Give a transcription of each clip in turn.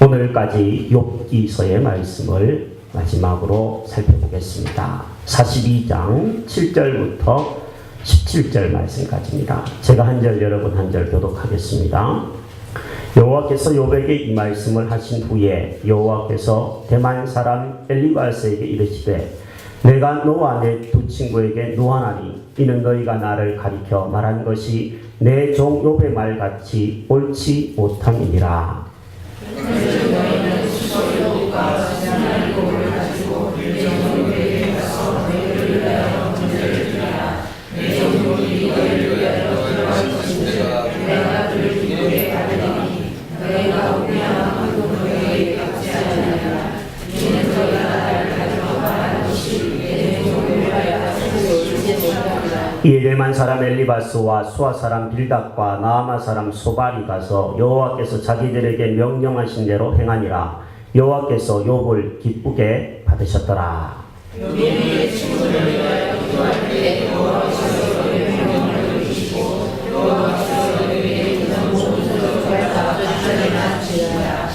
오늘까지 욥기서의 말씀을 마지막으로 살펴보겠습니다. 42장 7절부터 17절 말씀까지입니다. 제가 한 절, 여러분 한 절 교독하겠습니다. 여호와께서 욥에게 이 말씀을 하신 후에 여호와께서 대만 사람 엘리바스에게 이르시되 내가 너와 내 두 친구에게 노하나니 이는 너희가 나를 가리켜 말한 것이 내 종 욥의 말같이 옳지 못함이니라. 이에 대만 사람 엘리바스와 수아 사람 빌닷과 나아마 사람 소발이 가서 여호와께서 자기들에게 명령하신 대로 행하니라. 여호와께서 욥을 기쁘게 받으셨더라.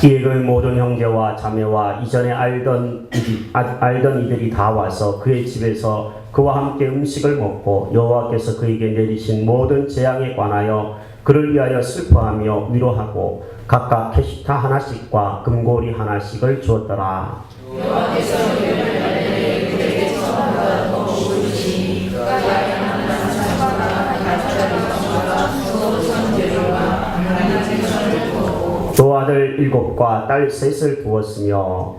이에 그 모든 형제와 자매와 이전에 알던 이들이 다 와서 그의 집에서 그와 함께 음식을 먹고 여호와께서 그에게 내리신 모든 재앙에 관하여 그를 위하여 슬퍼하며 위로하고 각각 캐시타 하나씩과 금고리 하나씩을 주었더라. 또 아들 7과 딸 3을 두었으며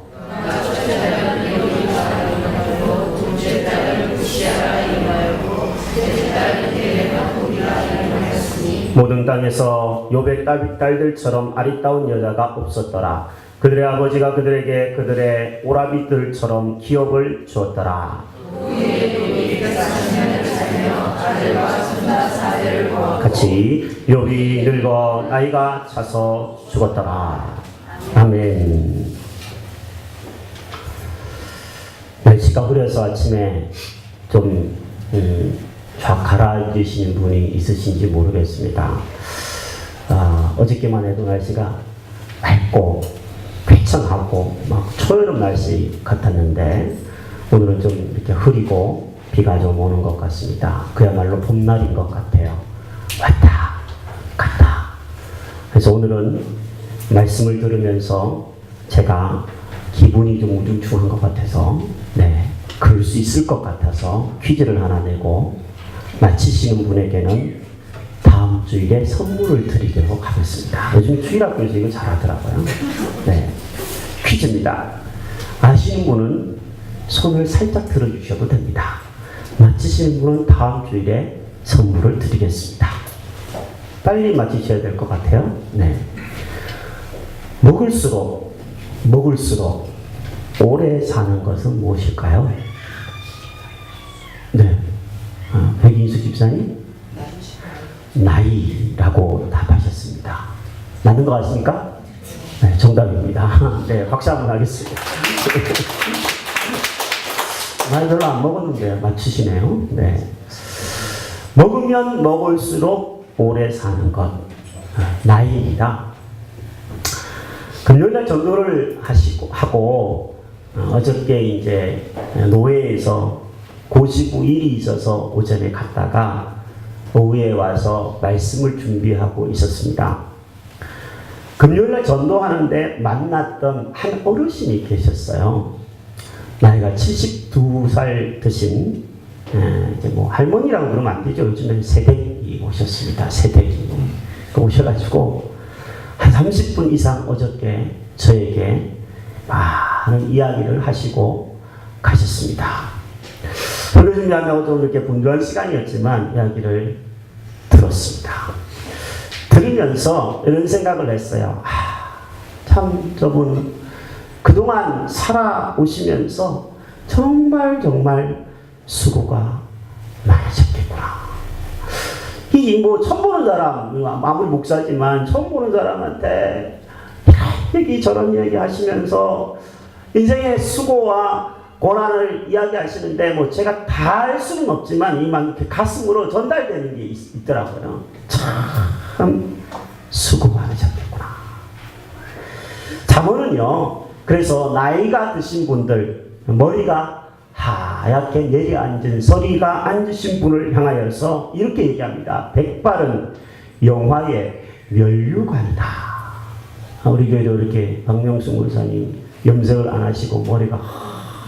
모든 땅에서 욥의 딸들처럼 아리따운 여자가 없었더라. 그들의 아버지가 그들에게 그들의 오라비들처럼 기업을 주었더라. 같이 욥이 늙어 나이가 차서 죽었더라. 아멘. 날씨가 흐려서 아침에 좀 쫙 가라앉으시는 분이 있으신지 모르겠습니다. 어저께만 해도 날씨가 맑고 쾌청하고 막 초여름 날씨 같았는데 오늘은 좀 이렇게 흐리고 비가 좀 오는 것 같습니다. 그야말로 봄날인 것 같아요. 왔다 갔다. 그래서 오늘은 말씀을 들으면서 제가 기분이 좀 우중충한 것 같아서 그럴 수 있을 것 같아서 퀴즈를 하나 내고 마치시는 분에게는 다음 주일에 선물을 드리도록 하겠습니다. 요즘 주일학교에서 이거 잘하더라고요. 퀴즈입니다. 아시는 분은 손을 살짝 들어주셔도 됩니다. 맞히시는 분은 다음 주일에 선물을 드리겠습니다. 빨리 맞히셔야 될 것 같아요. 먹을수록 오래 사는 것은 무엇일까요? 백인수 집사님? 나이라고 답하셨습니다. 맞는 것 같습니까? 정답입니다. 박수 한번 하겠습니다. 나이 별로 안 먹었는데 맞추시네요. 먹으면 먹을수록 오래 사는 것, 나이입니다. 금요일날 전도를 하고 어저께 이제 노회에서 고시부 일이 있어서 오전에 갔다가 오후에 와서 말씀을 준비하고 있었습니다. 금요일날 전도하는데 만났던 한 어르신이 계셨어요. 나이가 72살 드신 이제 뭐 할머니라고 그러면 안 되죠. 요즘엔 세댁이 오셨습니다. 세댁이 오셔가지고 한 30분 이상 어저께 저에게 많은 이야기를 하시고 가셨습니다. 어르신이 하면 좀 이렇게 분주한 시간이었지만 이야기를 들었습니다. 들으면서 이런 생각을 했어요. 참 저분 그동안 살아오시면서 정말 수고가 많으셨겠구나. 이 뭐 처음 보는 사람, 아무리 목사지만 처음 보는 사람한테 이런 저런 이야기 하시면서 인생의 수고와 고난을 이야기하시는데 뭐 제가 다 할 수는 없지만 이만 가슴으로 전달되는 게 있더라고요. 참 수고 많으셨겠구나. 잠언은요, 그래서 나이가 드신 분들, 머리가 하얗게 내려앉은 서리가 앉으신 분을 향하여서 이렇게 얘기합니다. 백발은 영화의 면류관이다. 우리 교회도 이렇게 박명수 목사님 염색을 안 하시고 머리가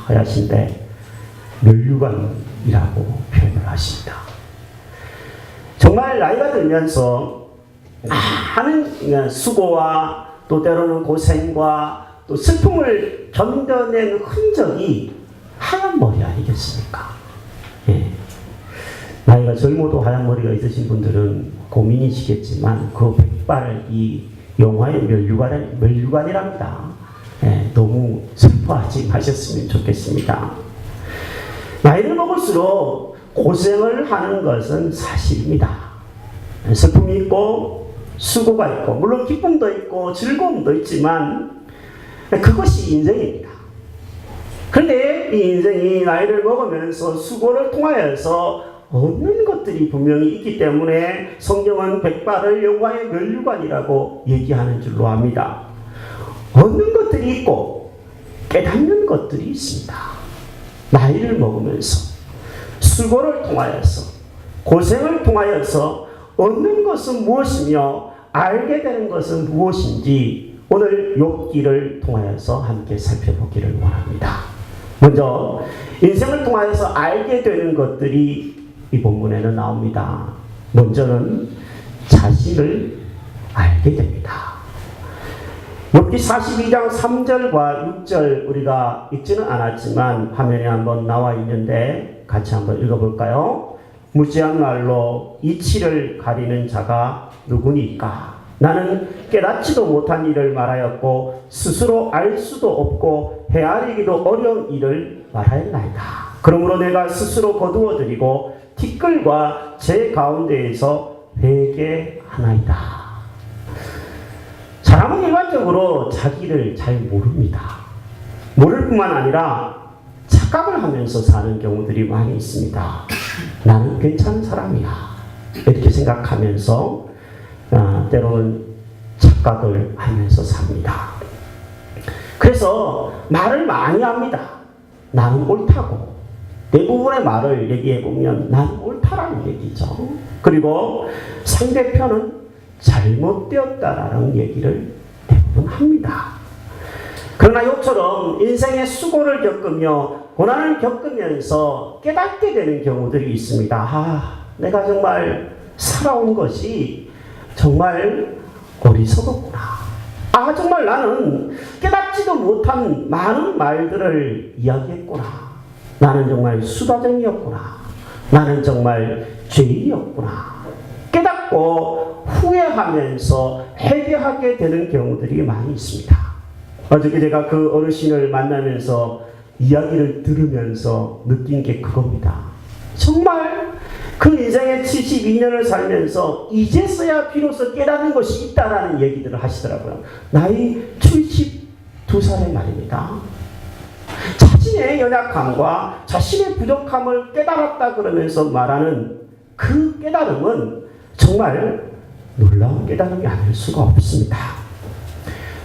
하얗신데 면류관이라고 표현을 하십니다. 정말 나이가 들면서 많은 수고와 또 때로는 고생과 또 슬픔을 견뎌낸 흔적이 하얀 머리 아니겠습니까? 예. 나이가 젊어도 하얀 머리가 있으신 분들은 고민이시겠지만 그 백발 이 영화의 면류관이랍니다. 예, 너무 슬퍼하지 마셨으면 좋겠습니다. 나이를 먹을수록 고생을 하는 것은 사실입니다. 슬픔이 있고 수고가 있고 물론 기쁨도 있고 즐거움도 있지만 그것이 인생입니다. 그런데 이 인생이 나이를 먹으면서 수고를 통하여서 얻는 것들이 분명히 있기 때문에 성경은 백발을 영화의 면류관이라고 얘기하는 줄로 압니다. 얻는 것들이 있고 깨닫는 것들이 있습니다. 나이를 먹으면서 수고를 통하여서 고생을 통하여서 얻는 것은 무엇이며 알게 되는 것은 무엇인지 오늘 욥기를 통하여서 함께 살펴보기를 원합니다. 먼저 인생을 통하여서 알게 되는 것들이 이 본문에는 나옵니다. 먼저는 자신을 알게 됩니다. 욥기 42장 3절과 6절 우리가 읽지는 않았지만 화면에 한번 나와 있는데 같이 한번 읽어볼까요? 무지한 말로 이치를 가리는 자가 누구니까? 나는 깨닫지도 못한 일을 말하였고 스스로 알 수도 없고 헤아리기도 어려운 일을 말하였나이다. 그러므로 내가 스스로 거두어드리고 티끌과 제 가운데에서 회개하나이다. 사람은 일반적으로 자기를 잘 모릅니다. 모를 뿐만 아니라 착각을 하면서 사는 경우들이 많이 있습니다. 나는 괜찮은 사람이야 이렇게 생각하면서 때로는 착각을 하면서 삽니다. 그래서 말을 많이 합니다. 나는 옳다고. 대부분의 말을 얘기해보면 나는 옳다라는 얘기죠. 그리고 상대편은 잘못되었다라는 얘기를 대부분 합니다. 그러나 이처럼 인생의 수고를 겪으며 고난을 겪으면서 깨닫게 되는 경우들이 있습니다. 내가 정말 살아온 것이 정말 어리석었구나. 정말 나는 깨닫지도 못한 많은 말들을 이야기했구나. 나는 정말 수다쟁이였구나. 나는 정말 죄인이었구나. 깨닫고 후회하면서 회개하게 되는 경우들이 많이 있습니다. 어저께 제가 그 어르신을 만나면서 이야기를 들으면서 느낀 게 그겁니다. 정말 그 인생의 72년을 살면서 이제서야 비로소 깨닫는 것이 있다라는 얘기들을 하시더라고요. 나이 72살의 말입니다. 자신의 연약함과 자신의 부족함을 깨달았다 그러면서 말하는 그 깨달음은 정말 놀라운 깨달음이 아닐 수가 없습니다.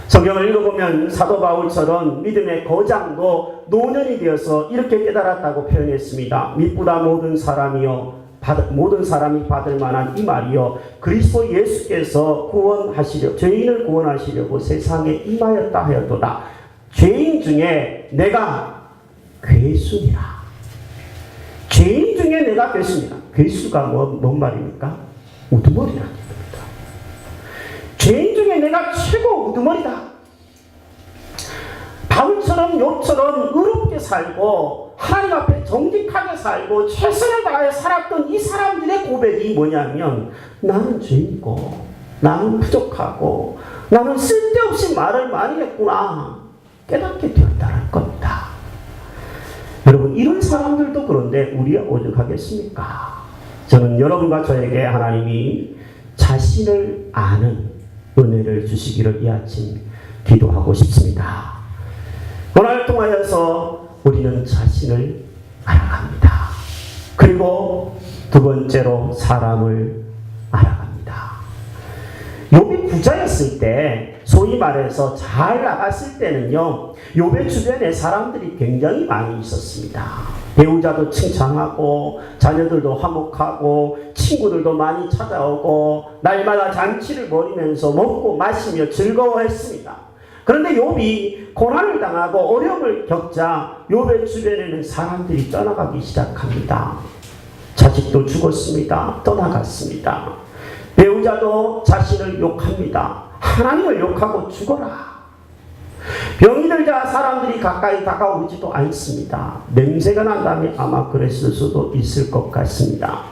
성경을 읽어보면 사도 바울처럼 믿음의 거장도 노년이 되어서 이렇게 깨달았다고 표현했습니다. 믿보다 모든 사람이 받을 만한 이 말이요 그리스도 예수께서 죄인을 구원하시려고 세상에 임하였다 하였도다. 죄인 중에 내가 괴수니라. 죄인 중에 내가 괴수니라. 괴수가 뭔 말입니까? 우두머리라는 겁니다. 죄인 중에 내가 최고 우두머리다. 바울처럼 욥처럼 의롭게 살고 하나님 앞에 정직하게 살고 최선을 다해 살았던 이 사람들의 고백이 뭐냐면 나는 죄인이고 나는 부족하고 나는 쓸데없이 말을 많이 했구나 깨닫게 되었다는 겁니다. 여러분 이런 사람들도 그런데 우리가 오죽하겠습니까? 저는 여러분과 저에게 하나님이 자신을 아는 은혜를 주시기를 이 아침 기도하고 싶습니다. 고난을 통하여서 우리는 자신을 알아갑니다. 그리고 두 번째로 사람을 알아갑니다. 욥이 부자였을 때 소위 말해서 잘 나갔을 때는요, 욥의 주변에 사람들이 굉장히 많이 있었습니다. 배우자도 칭찬하고 자녀들도 화목하고 친구들도 많이 찾아오고 날마다 잔치를 벌이면서 먹고 마시며 즐거워했습니다. 그런데 욥이 고난을 당하고 어려움을 겪자 욥의 주변에는 사람들이 떠나가기 시작합니다. 자식도 죽었습니다. 떠나갔습니다. 배우자도 자신을 욕합니다. 하나님을 욕하고 죽어라. 병이 들자 사람들이 가까이 다가오지도 않습니다. 냄새가 난 다음에 아마 그랬을 수도 있을 것 같습니다.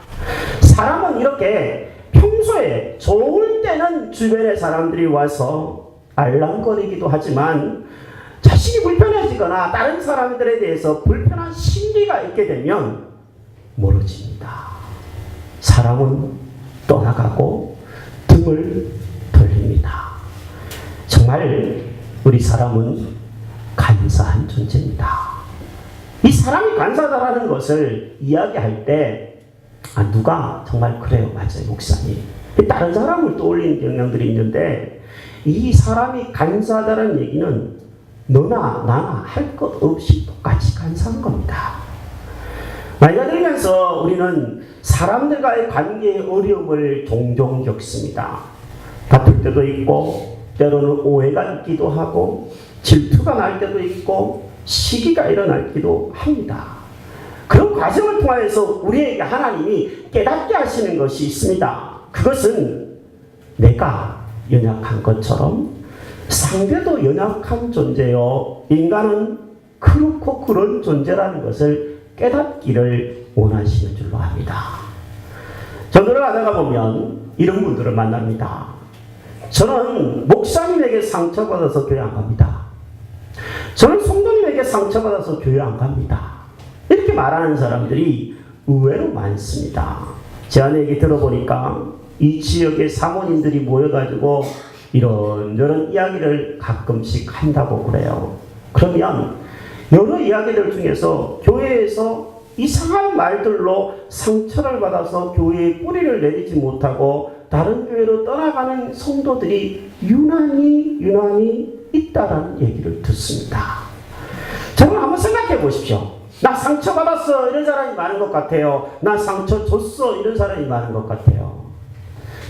사람은 이렇게 평소에 좋을 때는 주변의 사람들이 와서 알랑거리기도 하지만 자신이 불편해지거나 다른 사람들에 대해서 불편한 심리가 있게 되면 멀어집니다. 사람은 떠나가고 등을 돌립니다. 정말 우리 사람은 간사한 존재입니다. 이 사람이 간사하다라는 것을 이야기할 때 누가 정말 그래요. 맞아요. 목사님. 다른 사람을 떠올리는 경향들이 있는데 이 사람이 간사하다는 얘기는 너나 나나 할 것 없이 똑같이 간사한 겁니다. 나이가 들면서 우리는 사람들과의 관계의 어려움을 종종 겪습니다. 다툴 때도 있고 때로는 오해가 있기도 하고 질투가 날 때도 있고 시기가 일어나기도 합니다. 그런 과정을 통해서 우리에게 하나님이 깨닫게 하시는 것이 있습니다. 그것은 내가 연약한 것처럼 상대도 연약한 존재요. 인간은 그렇고 그런 존재라는 것을 깨닫기를 원하시는 줄로 압니다. 전도를 하다가 보면 이런 분들을 만납니다. 저는 목사님에게 상처받아서 교회 안 갑니다. 저는 성도님에게 상처받아서 교회 안 갑니다. 이렇게 말하는 사람들이 의외로 많습니다. 제 아내에게 들어보니까 이 지역의 사모님들이 모여가지고 이런저런 이야기를 가끔씩 한다고 그래요. 그러면 여러 이야기들 중에서 교회에서 이상한 말들로 상처를 받아서 교회에 뿌리를 내리지 못하고 다른 교회로 떠나가는 성도들이 유난히 있다라는 얘기를 듣습니다. 저는 한번 생각해 보십시오. 나 상처받았어 이런 사람이 많은 것 같아요. 나 상처 줬어 이런 사람이 많은 것 같아요.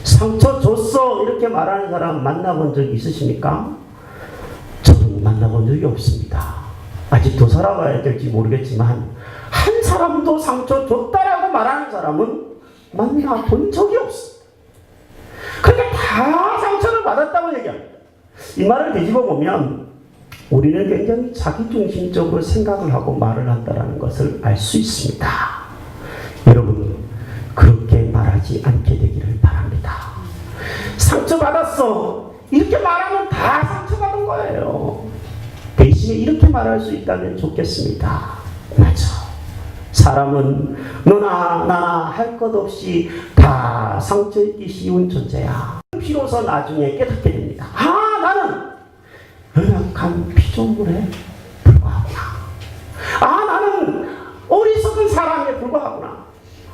상처 줬어 이렇게 말하는 사람 만나본 적 있으십니까? 저는 만나본 적이 없습니다. 아직도 살아가야 될지 모르겠지만 한 사람도 상처 줬다라고 말하는 사람은 만나본 적이 없습니다. 그러니까 다 상처를 받았다고 얘기합니다. 이 말을 뒤집어 보면 우리는 굉장히 자기중심적으로 생각을 하고 말을 한다는 것을 알 수 있습니다. 여러분 그렇게 말하지 않게 되기를 바랍니다. 상처받았어 이렇게 말하면 다 상처받은 거예요. 대신에 이렇게 말할 수 있다면 좋겠습니다. 맞아. 사람은 너나 나나 할 것 없이 다 상처 입기 쉬운 존재야. 비로소 나중에 깨닫게 됩니다. 아, 나는 연약한 피조물에 불과하구나. 아, 나는 어리석은 사람에 불과하구나.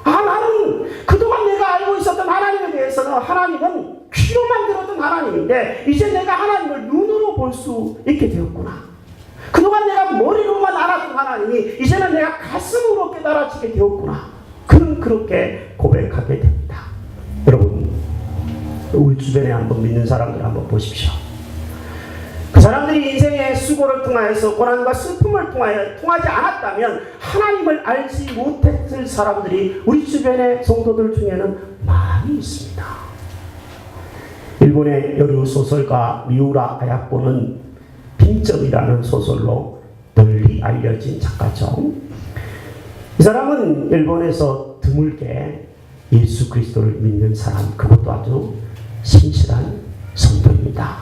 아, 나는 그동안 내가 알고 있었던 하나님에 대해서는 하나님은 귀로 만들었던 하나님인데 이제 내가 하나님을 눈으로 볼 수 있게 되었구나. 그동안 내가 머리로만 알았던 하나님이 이제는 내가 가슴으로 깨달아지게 되었구나. 그렇게 고백하게 됩니다. 여러분 우리 주변에 한번 믿는 사람들 한번 보십시오. 그 사람들이 인생의 수고를 통하여서 고난과 슬픔을 통하여 통하지 않았다면 하나님을 알지 못했을 사람들이 우리 주변의 성도들 중에는 많이 있습니다. 일본의 여류 소설가 미우라 아야코는 빈점이라는 소설로 널리 알려진 작가죠. 이 사람은 일본에서 드물게 예수 그리스도를 믿는 사람, 그것도 아주 신실한 성도입니다.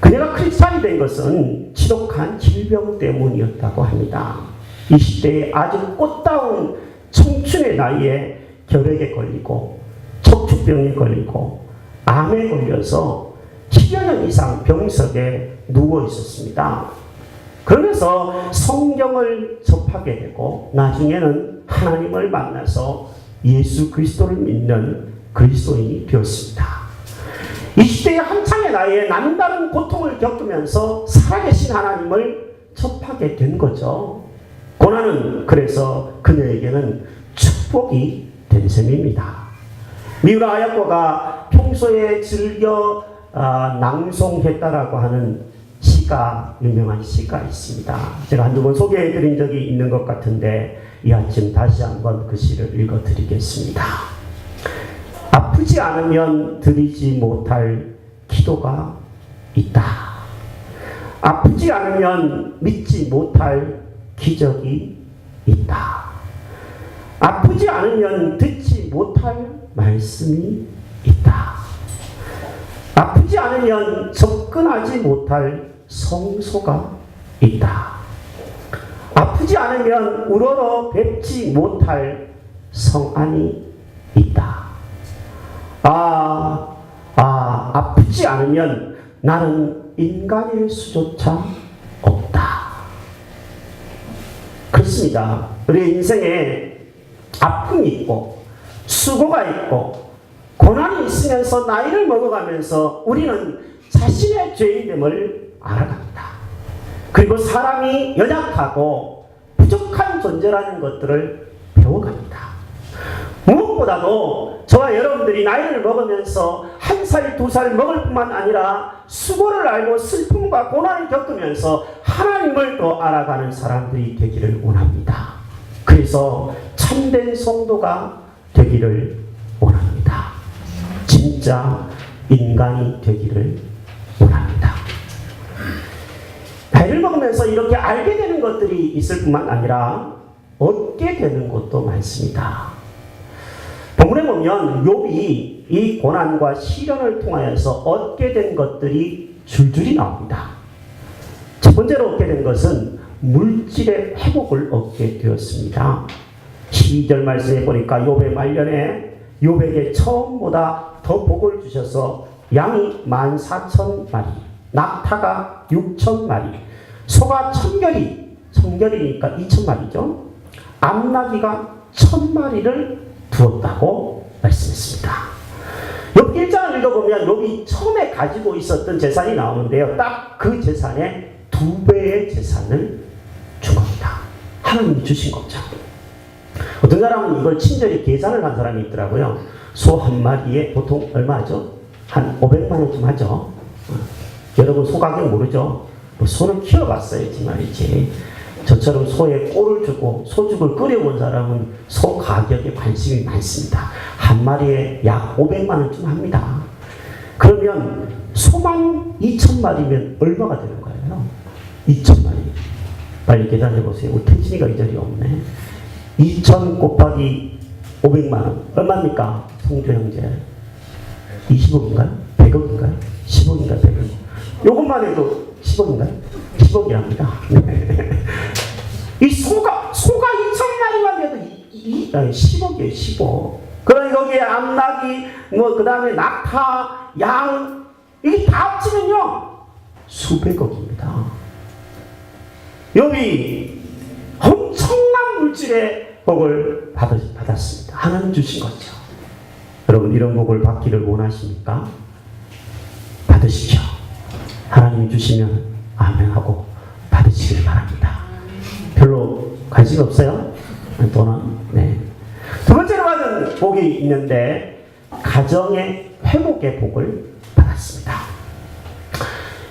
그녀가 크리스찬이 된 것은 지독한 질병 때문이었다고 합니다. 20대에 아주 꽃다운 청춘의 나이에 결핵에 걸리고 척추병에 걸리고 암에 걸려서 10여 년 이상 병석에 누워 있었습니다. 그러면서 성경을 접하게 되고 나중에는 하나님을 만나서 예수 그리스도를 믿는 그리스도인이 되었습니다. 20대의 한창의 나이에 남다른 고통을 겪으면서 살아계신 하나님을 접하게 된 거죠. 고난은 그래서 그녀에게는 축복이 된 셈입니다. 미우라 아야코가 평소에 즐겨 낭송했다라고 하는 시가, 유명한 시가 있습니다. 제가 한두 번 소개해드린 적이 있는 것 같은데 이 아침 다시 한번 그 시를 읽어드리겠습니다. 아프지 않으면 드리지 못할 기도가 있다. 아프지 않으면 믿지 못할 기적이 있다. 아프지 않으면 듣지 못할 말씀이 있다. 아프지 않으면 접근하지 못할 성소가 있다. 아프지 않으면 우러러 뵙지 못할 성안이 있다. 아프지 않으면 나는 인간일 수조차 없다. 그렇습니다. 우리 인생에 아픔이 있고 수고가 있고 고난이 있으면서 나이를 먹어가면서 우리는 자신의 죄인됨을 알아갑니다. 그리고 사람이 연약하고 부족한 존재라는 것들을 배워갑니다. 무엇보다도 저와 여러분들이 나이를 먹으면서 1살, 2살 먹을 뿐만 아니라 수고를 알고 슬픔과 고난을 겪으면서 하나님을 더 알아가는 사람들이 되기를 원합니다. 그래서 참된 성도가 되기를 원합니다. 진짜 인간이 되기를 원합니다. 나이를 먹으면서 이렇게 알게 되는 것들이 있을 뿐만 아니라 얻게 되는 것도 많습니다. 본문에 보면 욥이 이 고난과 시련을 통하여서 얻게 된 것들이 줄줄이 나옵니다. 첫 번째로 얻게 된 것은 물질의 회복을 얻게 되었습니다. 12절 말씀에 보니까 욥의 말년에 욥에게 처음보다 더 복을 주셔서 양이 14,000마리, 낙타가 6,000마리, 소가 1,000결이, 1,000결이니까 2,000마리죠. 암나귀가 1,000마리를 두었다고 말씀했습니다. 욥 1장을 읽어보면 욥이 처음에 가지고 있었던 재산이 나오는데요. 딱 그 재산의 2배의 재산을 준 겁니다. 하나님이 주신 거죠. 어떤 사람은 이걸 친절히 계산을 한 사람이 있더라고요. 소 한 마리에 보통 얼마죠? 한 500만 원쯤 하죠. 여러분 소 가격 모르죠? 뭐 소를 키워봤어야지 말이지. 저처럼 소에 꼴을 주고 소죽을 끓여본 사람은 소 가격에 관심이 많습니다. 한 마리에 약 500만 원쯤 합니다. 그러면 소만 2,000마리면 얼마가 되는 거예요? 2,000마리. 빨리 계산해 보세요. 우리 태진이가 이 자리에 없네. 2,000 곱하기 500만 원. 얼마입니까? 성조 형제. 20억인가요? 100억인가요? 10억인가요? 100억. 요것만 해도 10억인가요? 10억이랍니다. 이 소가 2,000마리만 돼도 10억이에요, 10억. 그러니 거기에 암나귀, 그 다음에 낙타, 양, 이게 다 합치면요, 수백억입니다. 여기 엄청난 물질의 복을 받았습니다. 하나님 주신 거죠. 여러분, 이런 복을 받기를 원하십니까? 받으십시오. 하나님이 주시면 아멘하고 받으시길 바랍니다. 별로 관심 없어요? 또는 네. 두 번째로 받은 복이 있는데 가정의 회복의 복을 받았습니다.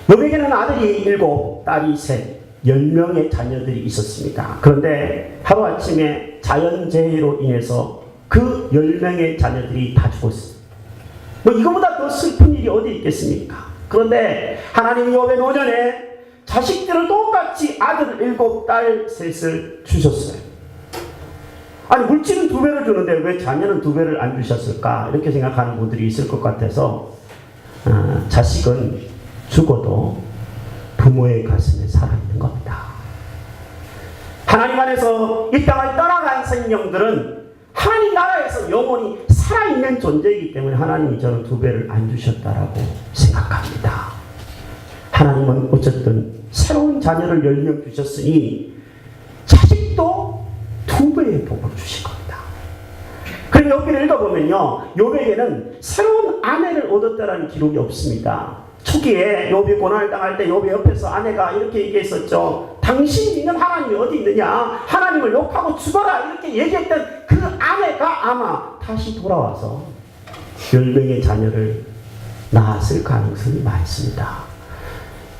욥에게는 아들이 7, 딸이 3, 10명의 자녀들이 있었습니다. 그런데 하루아침에 자연재해로 인해서 그 10명의 자녀들이 다 죽었어요. 뭐 이거보다 더 슬픈 일이 어디 있겠습니까? 그런데 하나님이 욥의 노년에 자식들을 똑같이 아들 7, 딸 3을 주셨어요. 아니 물질은 2배를 주는데 왜 자녀는 2배를 안 주셨을까? 이렇게 생각하는 분들이 있을 것 같아서 자식은 죽어도 부모의 가슴에 살아있는 겁니다. 하나님 안에서 이 땅을 떠나간 생명들은 하나님 나라에서 영원히 살아있는 존재이기 때문에 하나님이 저는 2배를 안 주셨다라고 생각합니다. 하나님은 어쨌든 새로운 자녀를 10명 주셨으니 자식도 2배의 복을 주신 겁니다. 그리고 욥기를 읽어보면요, 욥에게는 새로운 아내를 얻었다라는 기록이 없습니다. 초기에 욥이 고난을 당할 때 욥의 옆에서 아내가 이렇게 얘기했었죠. 당신 믿는 하나님이 어디 있느냐, 하나님을 욕하고 죽어라, 이렇게 얘기했던 그 아내가 아마 다시 돌아와서 10명의 자녀를 낳았을 가능성이 많습니다.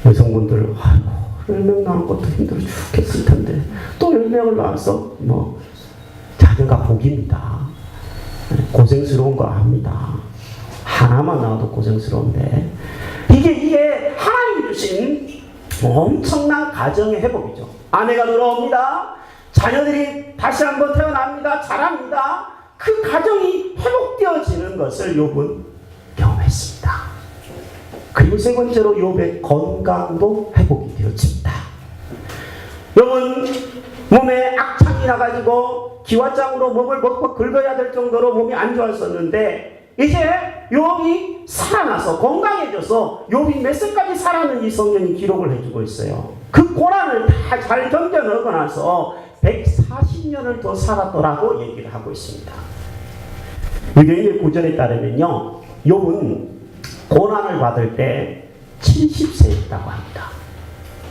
여성분들, 아이고 10명 낳은 것도 힘들어 죽겠을 텐데 또 10명을 낳아서 자녀가 복입니다. 고생스러운 거 압니다. 하나만 나와도 고생스러운데 이게 하나님이 주신 엄청난 가정의 회복이죠. 아내가 돌아옵니다. 자녀들이 다시 한번 태어납니다. 자랍니다. 그 가정이 회복되어지는 것을 욥은 경험했습니다. 그리고 세 번째로 욥의 건강도 회복이 되어집니다. 욥은 몸에 악창이 나가지고 기와장으로 몸을 먹고 긁어야 될 정도로 몸이 안 좋았었는데 이제 욥이 살아나서 건강해져서 욥이 몇 살까지 살았는지 성경이 기록을 해주고 있어요. 그 고난을 다 잘 견뎌내고 나서 140년을 더 살았더라고 얘기를 하고 있습니다. 유대인의 구절에 따르면요, 욥은 고난을 받을 때 70세였다고 합니다.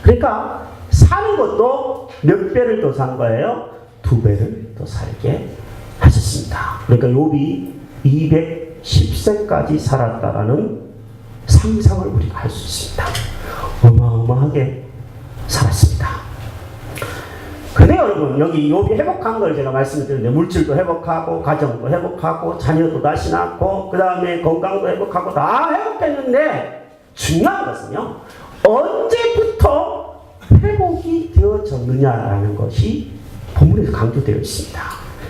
그러니까 사는 것도 몇 배를 더 산 거예요? 2배를 더 살게 하셨습니다. 그러니까 욥이 210세까지 살았다라는 상상을 우리가 할 수 있습니다. 어마어마하게 살았습니다. 근데 여러분, 여기 욥이 회복한 걸 제가 말씀을 드렸는데, 물질도 회복하고 가정도 회복하고 자녀도 다시 낳고 그 다음에 건강도 회복하고 다 회복했는데 중요한 것은요, 언제부터 회복이 되어졌느냐라는 것이 본문에서 강조되어 있습니다.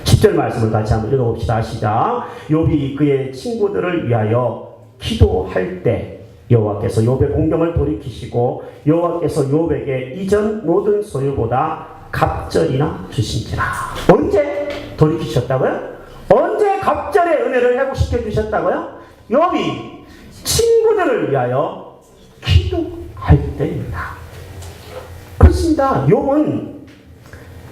10절 말씀을 같이 한번 읽어봅시다. 시작. 욥이 그의 친구들을 위하여 기도할 때 여호와께서 욥의 공경을 돌이키시고 여호와께서 욥에게 이전 모든 소유보다 갑절이나 주신지라. 언제 돌이키셨다고요? 언제 갑절의 은혜를 회복시켜 주셨다고요? 욥이 친구들을 위하여 기도할 때입니다. 그렇습니다. 욥은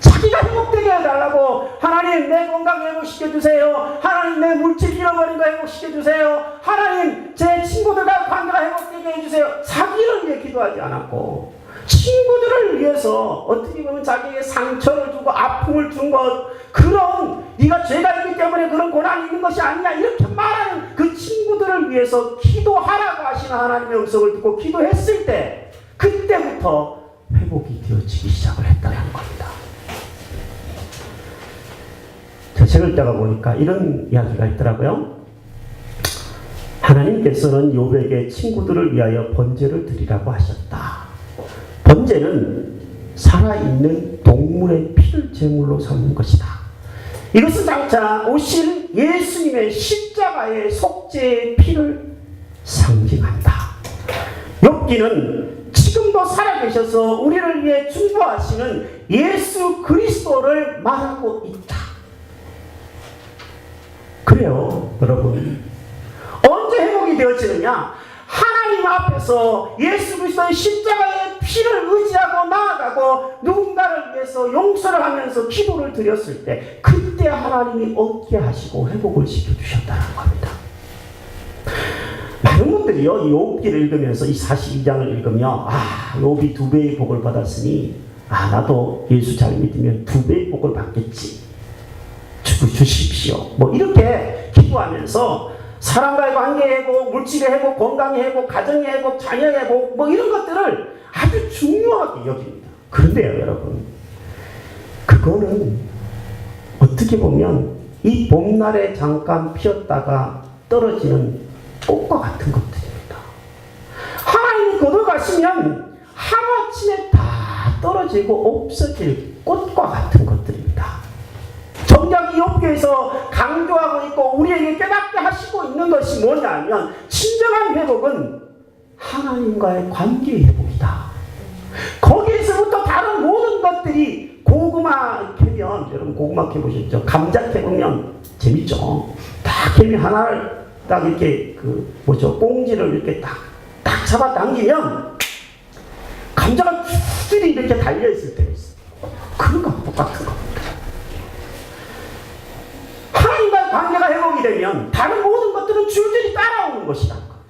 자기가 행복되게 해달라고, 하나님 내 건강 회복시켜주세요, 하나님 내 물질 잃어버린 거 회복시켜주세요, 하나님 제 친구들과 관계가 회복되게 해주세요, 자기를 위해 기도하지 않았고 친구들을 위해서 어떻게 보면 자기에게 상처를 주고 아픔을 준 것, 그런 네가 죄가 있기 때문에 그런 고난이 있는 것이 아니냐 이렇게 말하는 그 친구들을 위해서 기도하라고 하시는 하나님의 음성을 듣고 기도했을 때 그때부터 회복이 되어지기 시작을 했다는 겁니다. 저 책을 읽다가 보니까 이런 이야기가 있더라고요. 하나님께서는 욥에게 친구들을 위하여 번제를 드리라고 하셨다. 번제는 살아있는 동물의 피를 제물로 삼는 것이다. 이것은 장차 오실 예수님의 십자가의 속죄의 피를 상징한다. 욥기는 지금도 살아계셔서 우리를 위해 중보하시는 예수 그리스도를 말하고 있다. 그래요, 여러분. 언제 회복이 되어지느냐? 하나님 앞에서 예수 그리스도의 십자가의 피를 의지하고 나아가고 누군가를 위해서 용서를 하면서 기도를 드렸을 때 그때 하나님이 얻게 하시고 회복을 시켜주셨다는 겁니다. 많은 분들이요, 이 욥기를 읽으면서 이 42장을 읽으며 욥이 2배의 복을 받았으니 나도 예수 잘 믿으면 2배의 복을 받겠지, 주십시오, 이렇게 기도하면서 사람과의 관계 회복, 물질의 회복, 건강의 회복, 가정의 회복, 자녀의 회복, 이런 것들을 아주 중요하게 여깁니다. 그런데요, 여러분, 그거는 어떻게 보면 이 봄날에 잠깐 피었다가 떨어지는 꽃과 같은 것들입니다. 하나님이 거둬가시면 하루아침에 다 떨어지고 없어질 꽃과 같은 것들입니다. 정작 이 욥기에서 강조하고 있고 우리에게 깨닫게 하시고 있는 것이 뭐냐면, 진정한 회복은 하나님과의 관계의 회복이다. 거기에서부터 다른 모든 것들이, 고구마 캐면, 여러분 고구마 캐보셨죠? 감자 캐보면 재밌죠? 딱 캐면 하나를 딱 이렇게 꽁지를 이렇게 딱 잡아 당기면 감자가 줄줄이 이렇게 달려있을 때가 있어요. 그런 거 똑같은 겁니다. 하나님과의 관계가 회복이 되면 다른 모든 것들은 줄줄이 따라오는 것이라는 겁니다.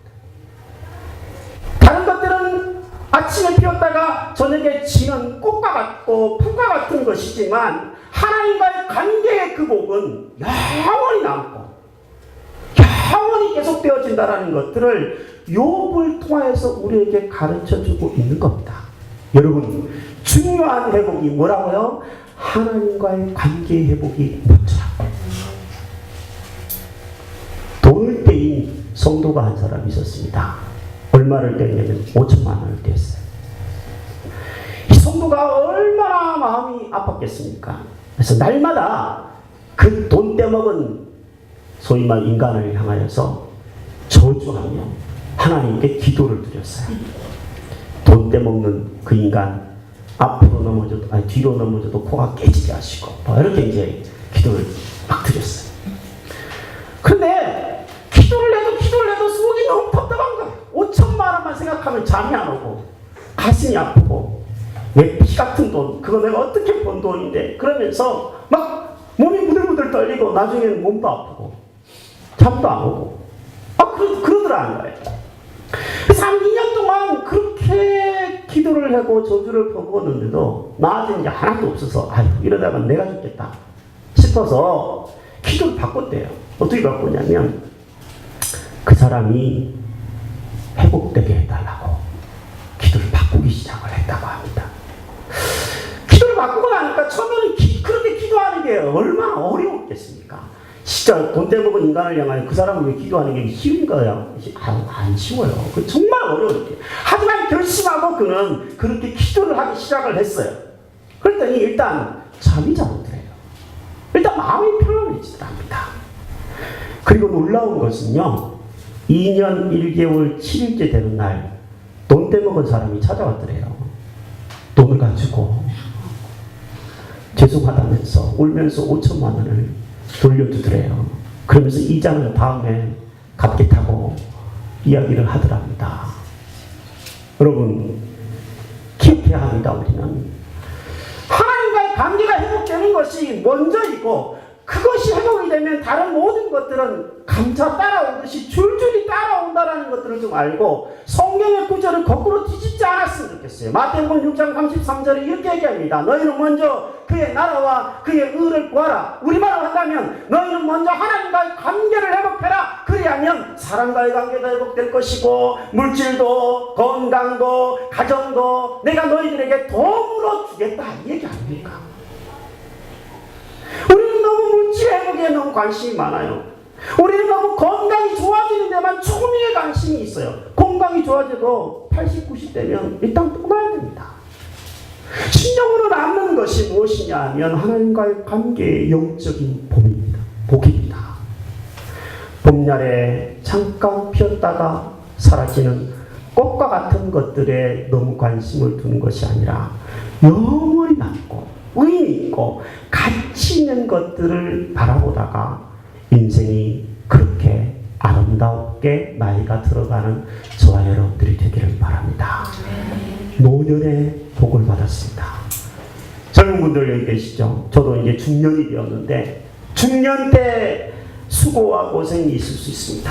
다른 것들은 아침에 피었다가 저녁에 지는 꽃과 같고 풀과 같은 것이지만 하나님과의 관계의 그 복은 영원히 남고 영원히 계속되어진다는 것들을 욥을 통해서 우리에게 가르쳐주고 있는 겁니다. 여러분, 중요한 회복이 뭐라고요? 하나님과의 관계의 회복이 먼저라고. 돈을 떼인 성도가 한 사람이 있었습니다. 얼마를 떼냐면 5천만 원을 떼었어요. 이 성도가 얼마나 마음이 아팠겠습니까? 그래서 날마다 그 돈 떼먹은 소위 말 인간을 향하여서 저주하며 하나님께 기도를 드렸어요. 돈 떼먹는 그 인간 앞으로 넘어져도 아니 뒤로 넘어져도 코가 깨지게 하시고 뭐 이렇게 이제 기도를 막 드렸어요. 그런데 기도를 해도 속이 너무 답답한 거예요. 5천만 원만 생각하면 잠이 안 오고 가슴이 아프고 내 피 같은 돈, 그거 내가 어떻게 번 돈인데 그러면서 막 몸이 부들부들 떨리고 나중에는 몸도 아프고 잠도 안 오고 그러더라는 거예요. 그래서 한 2년 동안 그렇게 기도를 하고 저주를 퍼부었는데도 나한테 이제 하나도 없어서 아유 이러다가 내가 죽겠다 싶어서 기도를 바꿨대요. 어떻게 바꿨냐면 그 사람이 회복되게 해달라고 기도를 바꾸기 시작을 했다고 합니다. 기도를 바꾸고 나니까 처음에는 그렇게 기도하는 게 얼마나 어려웠겠습니까? 진짜 돈 떼먹은 인간을 향하여 그 사람을 왜 기도하는 게 쉬운 거야? 안 쉬워요. 그 정말 어려워요. 하지만 결심하고 그는 그렇게 기도를 하기 시작을 했어요. 그랬더니 일단 잠이 잘 오더래요. 일단 마음이 편안해지더랍니다. 그리고 놀라운 것은요. 2년 1개월 7일째 되는 날 돈 떼먹은 사람이 찾아왔더래요. 돈을 가지고 죄송하다면서 울면서 5천만 원을 돌려주더래요. 그러면서 이자는 다음에 갚겠다고 이야기를 하더랍니다. 여러분, 기억해야 합니다. 우리는 하나님과의 관계가 회복되는 것이 먼저이고 그것이 회복이 되면 다른 모든 것들은 감자 따라오듯이 줄줄이 따라온다는 것들을 좀 알고 성경의 구절을 거꾸로 뒤집지 않았으면 좋겠어요. 마태복음 6장 33절에 이렇게 얘기합니다. 너희는 먼저 그의 나라와 그의 의를 구하라. 우리말로 한다면 너희는 먼저 하나님과의 관계를 회복해라. 그리하면 사람과의 관계도 회복될 것이고 물질도 건강도 가정도 내가 너희들에게 도움으로 주겠다. 이 얘기 아닙니까? 우리는 너무 물질 회복에 너무 관심이 많아요. 우리는 너무 건강이 좋아지는 데만 초미의 관심이 있어요. 건강이 좋아져도 80, 90 되면 일단 떠나야 됩니다. 신령으로 남는 것이 무엇이냐 하면 하나님과의 관계의 영적인 봄입니다. 복입니다. 봄날에 잠깐 피었다가 사라지는 꽃과 같은 것들에 너무 관심을 두는 것이 아니라 영원히 남고 의미 있고 가치 있는 것들을 바라보다가 인생이 그렇게 아름답게 나이가 들어가는 저와 여러분들이 되기를 바랍니다. 노년의 복을 받았습니다. 젊은 분들 여기 계시죠? 저도 이제 중년이 되었는데 중년 때 수고와 고생이 있을 수 있습니다.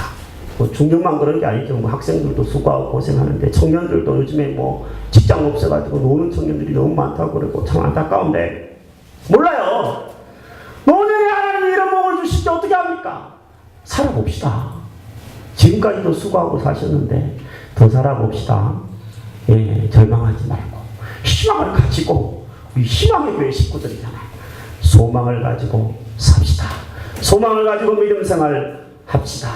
뭐 중년만 그런 게 아니죠. 뭐 학생들도 수고하고 고생하는데 청년들도 요즘에 뭐 직장 없어가지고 노는 청년들이 너무 많다고 그러고 참 안타까운데 몰라요. 노년에 하나님이 이런 복을 주시지 어떻게 합니까? 살아봅시다. 지금까지도 수고하고 사셨는데 더 살아봅시다. 예, 절망하지 말고 희망을 가지고 우리 희망의 교회 식구들이잖아요. 소망을 가지고 삽시다. 소망을 가지고 믿음 생활 합시다.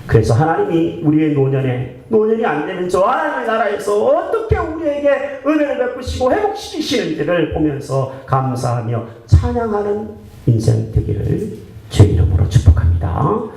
그래서 하나님이 우리의 노년이 안 되면 저 하나님의 나라에서 어떻게 우리에게 은혜를 베푸시고 회복시키시는지를 보면서 감사하며 찬양하는 인생 되기를 주의 이름으로 축복합니다.